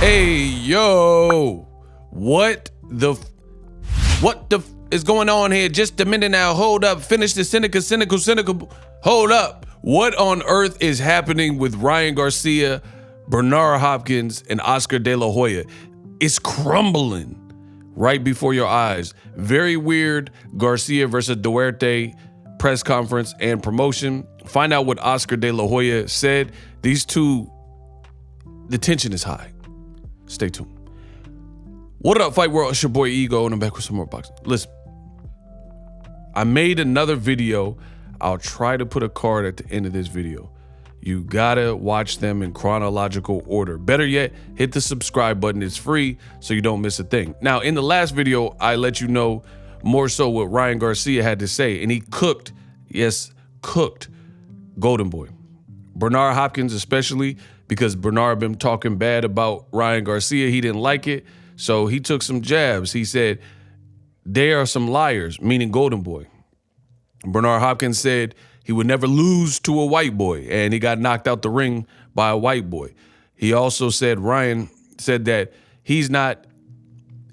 Hey, yo, what the is going on here? Just a minute now, hold up, finish the cynical, hold up. What on earth is happening with Ryan Garcia, Bernard Hopkins, and Oscar De La Hoya? It's crumbling right before your eyes. Very weird Garcia versus Duarte press conference and promotion. Find out what Oscar De La Hoya said. These two, the tension is high. Stay tuned. What up, Fight World? It's your boy Ego, and I'm back with some more boxing. Listen, I made another video. I'll try to put a card at the end of this video. You gotta watch them in chronological order. Better yet, hit the subscribe button. It's free, so you don't miss a thing. Now, in the last video, I let you know more so what Ryan Garcia had to say, and he cooked, yes, cooked Golden Boy. Bernard Hopkins especially, because Bernard been talking bad about Ryan Garcia. He didn't like it, so he took some jabs. He said, they are some liars, meaning Golden Boy. Bernard Hopkins said he would never lose to a white boy, and he got knocked out the ring by a white boy. He also said, Ryan said that he's not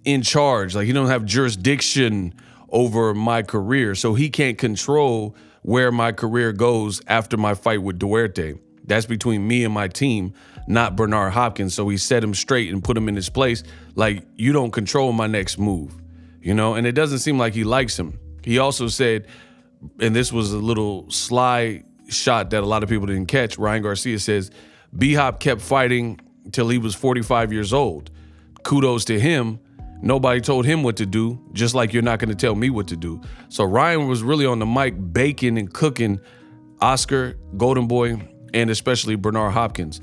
in charge, like he don't have jurisdiction over my career, so he can't control where my career goes after my fight with Duarte. That's between me and my team, not Bernard Hopkins. So he set him straight and put him in his place. Like, you don't control my next move, you know? And it doesn't seem like he likes him. He also said, and this was a little sly shot that a lot of people didn't catch, Ryan Garcia says, B-Hop kept fighting till he was 45 years old. Kudos to him. Nobody told him what to do, just like you're not going to tell me what to do. So Ryan was really on the mic baking and cooking Oscar, Golden Boy, and especially Bernard Hopkins.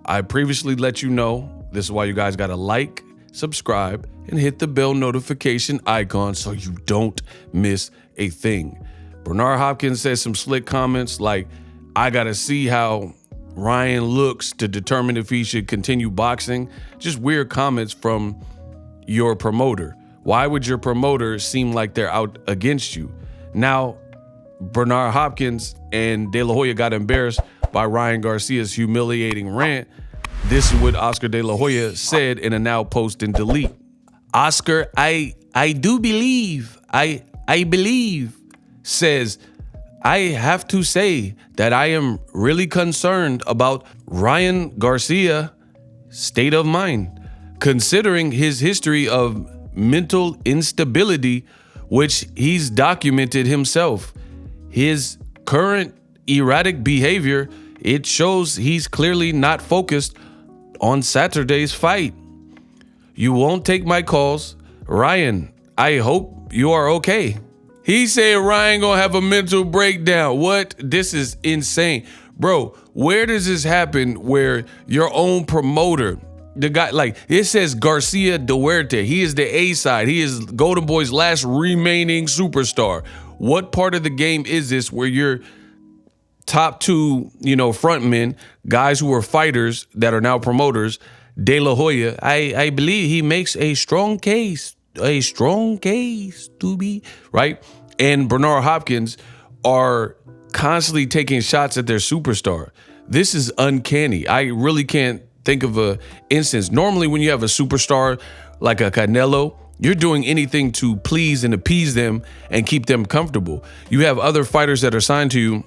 I previously let you know, this is why you guys got to like, subscribe, and hit the bell notification icon so you don't miss a thing. Bernard Hopkins said some slick comments like, I got to see how Ryan looks to determine if he should continue boxing. Just weird comments from your promoter. Why would your promoter seem like they're out against you? Now, Bernard Hopkins and De La Hoya got embarrassed by Ryan Garcia's humiliating rant. This is what Oscar De La Hoya said in a now post and delete. Oscar, I do believe, I believe, says, I have to say that I am really concerned about Ryan Garcia's state of mind, considering his history of mental instability, which he's documented himself. His current erratic behavior, it shows he's clearly not focused on Saturday's fight. You won't take my calls. Ryan, I hope you are okay. He said Ryan gonna have a mental breakdown. What? This is insane. Bro, where does this happen where your own promoter, the guy, like it says Garcia Duarte, he is the A side. He is Golden Boy's last remaining superstar. What part of the game is this where your top two, frontmen, guys who are fighters that are now promoters, De La Hoya, I believe he makes a strong case to be, right? And Bernard Hopkins are constantly taking shots at their superstar. This is uncanny. I really can't think of a instance. Normally when you have a superstar like a Canelo, you're doing anything to please and appease them and keep them comfortable. You have other fighters that are signed to you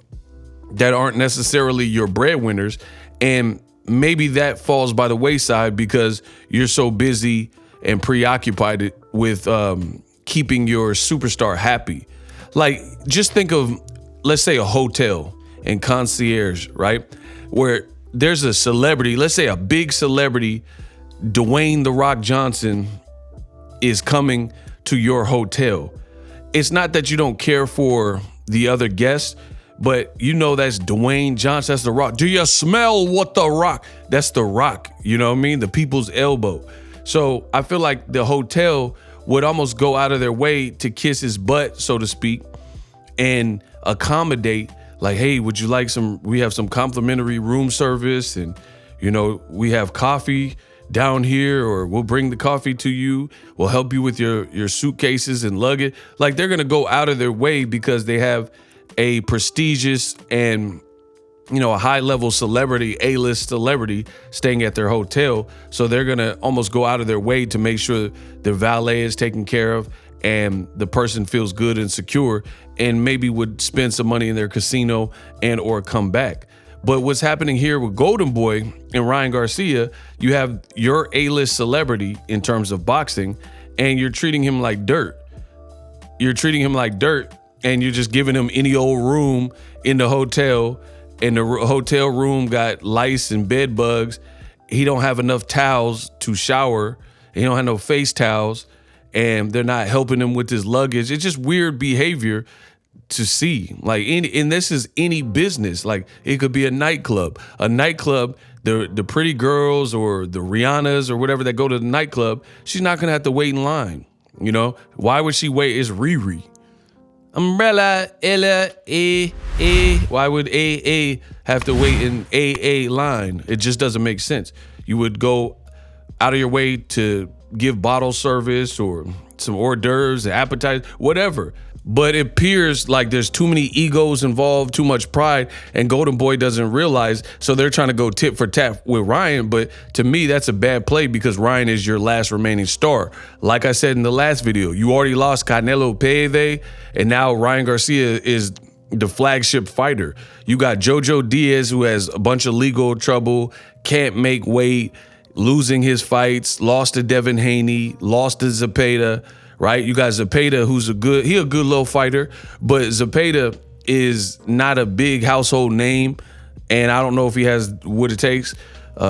that aren't necessarily your breadwinners, and maybe that falls by the wayside because you're so busy and preoccupied with keeping your superstar happy. Like, just think of, let's say, a hotel and concierge, right? Where there's a celebrity, let's say a big celebrity, Dwayne "The Rock" Johnson is coming to your hotel. It's not that you don't care for the other guests, but that's Dwayne Johnson, that's The Rock. Do you smell what The Rock? That's The Rock, you know what I mean? The people's elbow. So I feel like the hotel would almost go out of their way to kiss his butt, so to speak, and accommodate, like, hey, would you like we have some complimentary room service, and, we have coffee down here, or we'll bring the coffee to you. We'll help you with your suitcases and luggage. Like, they're going to go out of their way because they have a prestigious and a high-level celebrity, A-list celebrity staying at their hotel. So they're going to almost go out of their way to make sure the valet is taken care of and the person feels good and secure, and maybe would spend some money in their casino and or come back. But what's happening here with Golden Boy and Ryan Garcia, you have your A-list celebrity in terms of boxing, and you're treating him like dirt. You're treating him like dirt, and you're just giving him any old room in the hotel, and the hotel room got lice and bed bugs. He don't have enough towels to shower. He don't have no face towels, and they're not helping him with his luggage. It's just weird behavior to see. Like, and this is any business. Like, it could be a nightclub. The pretty girls or the Rihannas or whatever that go to the nightclub, she's not gonna have to wait in line. Why would she wait? It's Riri. Umbrella, Ella, A. Why would A have to wait in A line? It just doesn't make sense. You would go out of your way to give bottle service or some hors d'oeuvres, appetizer, whatever. But it appears like there's too many egos involved, too much pride, and Golden Boy doesn't realize, so they're trying to go tit for tat with Ryan. But to me, that's a bad play because Ryan is your last remaining star. Like I said in the last video, you already lost Canelo Payde, and now Ryan Garcia is the flagship fighter. You got Jojo Diaz, who has a bunch of legal trouble, can't make weight, losing his fights, lost to Devin Haney, lost to Zepeda. Right? You got Zepeda, who's a good little fighter, but Zepeda is not a big household name, and I don't know if he has what it takes.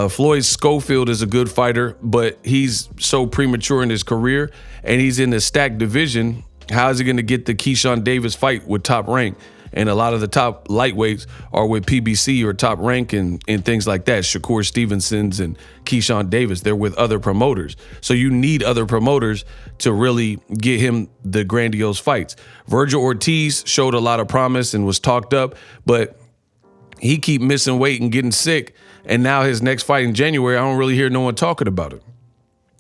Floyd Schofield is a good fighter, but he's so premature in his career, and he's in the stacked division. How is he going to get the Keyshawn Davis fight with Top Rank? And a lot of the top lightweights are with PBC or Top Rank and things like that. Shakur Stevenson's and Keyshawn Davis, they're with other promoters. So you need other promoters to really get him the grandiose fights. Virgil Ortiz showed a lot of promise and was talked up, but he keep missing weight and getting sick. And now his next fight in January, I don't really hear no one talking about it.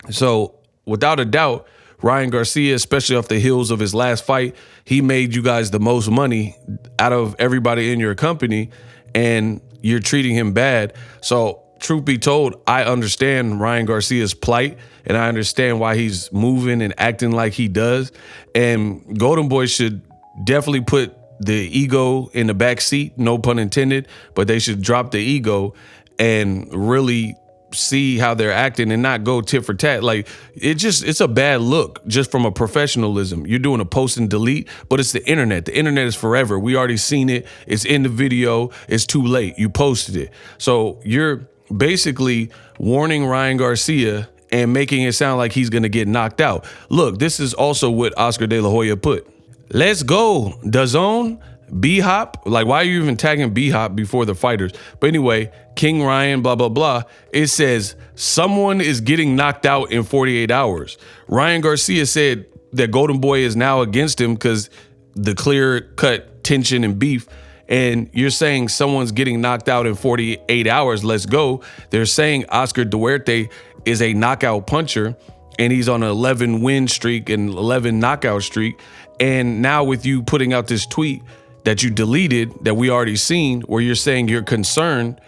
So without a doubt, Ryan Garcia, especially off the heels of his last fight, he made you guys the most money out of everybody in your company, and you're treating him bad. So truth be told, I understand Ryan Garcia's plight, and I understand why he's moving and acting like he does. And Golden Boy should definitely put the ego in the back seat, no pun intended, but they should drop the ego and really see how they're acting and not go tit for tat. Like, it's a bad look just from a professionalism. You're doing a post and delete, but it's the internet. The internet is forever. We already seen it. It's in the video. It's too late. You posted it. So you're basically warning Ryan Garcia and making it sound like he's going to get knocked out. Look, this is also what Oscar De La Hoya put. Let's go, DAZN. B-Hop, like, why are you even tagging B-Hop before the fighters? But anyway, King Ryan, blah, blah, blah. It says someone is getting knocked out in 48 hours. Ryan Garcia said that Golden Boy is now against him because the clear-cut tension and beef. And you're saying someone's getting knocked out in 48 hours. Let's go. They're saying Oscar Duarte is a knockout puncher, and he's on an 11-win streak and 11 knockout streak. And now with you putting out this tweet that you deleted, that we already seen, where you're saying you're concerned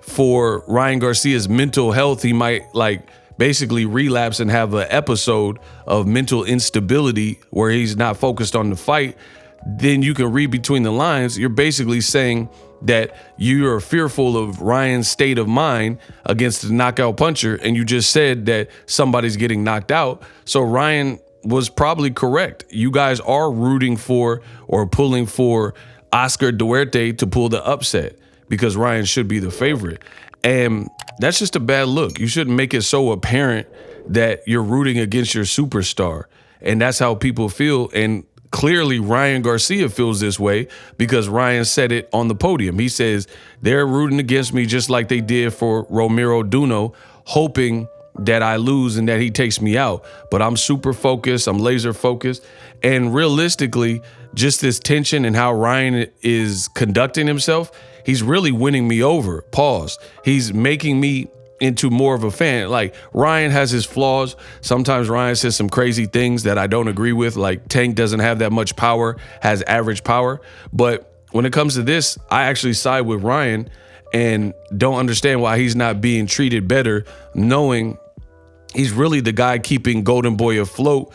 for Ryan Garcia's mental health. He might basically relapse and have an episode of mental instability where he's not focused on the fight. Then you can read between the lines. You're basically saying that you are fearful of Ryan's state of mind against the knockout puncher, and you just said that somebody's getting knocked out. So Ryan was probably correct. You guys are rooting for or pulling for Oscar Duarte to pull the upset because Ryan should be the favorite. And that's just a bad look. You shouldn't make it so apparent that you're rooting against your superstar. And that's how people feel. And clearly Ryan Garcia feels this way because Ryan said it on the podium. He says they're rooting against me just like they did for Romero Duno, hoping that I lose and that he takes me out. But I'm super focused. I'm laser focused. And realistically, just this tension and how Ryan is conducting himself, he's really winning me over. Pause. He's making me into more of a fan. Like, Ryan has his flaws. Sometimes Ryan says some crazy things that I don't agree with. Like, Tank doesn't have that much power, has average power. But when it comes to this, I actually side with Ryan and don't understand why he's not being treated better, knowing he's really the guy keeping Golden Boy afloat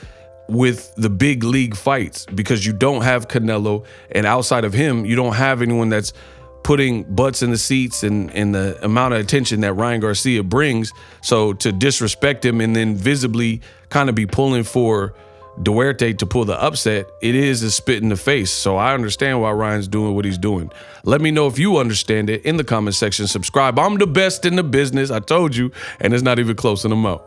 with the big league fights, because you don't have Canelo, and outside of him, you don't have anyone that's putting butts in the seats and the amount of attention that Ryan Garcia brings. So to disrespect him and then visibly kind of be pulling for Duarte to pull the upset, it is a spit in the face. So I understand why Ryan's doing what he's doing. Let me know if you understand it in the comment section. Subscribe. I'm the best in the business. I told you, and it's not even close, and I'm out.